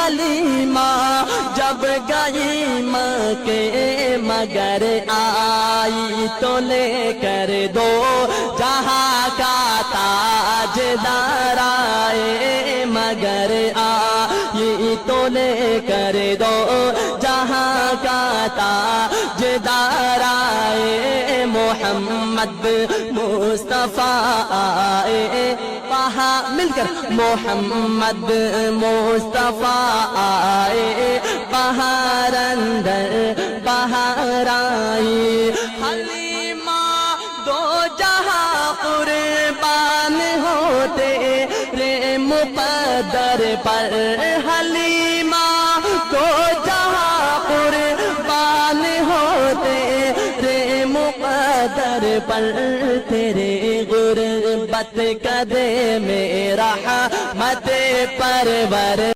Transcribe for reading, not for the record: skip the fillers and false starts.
हलीमा जब गई मक्के मगर आई तो लेकर दो जहाँ का ताजदार आए मगर आई तो लेकर दो जहाँ का ताजदार आए मोहम्मद मुस्तफा आए वहाँ मिलकर मोहम्मद मुस्तफा आए बहार अंदर बहार आई हलीमा दो जहाँ कुर्बान होते रे मुक़द्दर पर हलीमा दो जहाँ कुर्बान होते रे मुक़द्दर पर तेरे गुर्बत कदे में रहमत परवर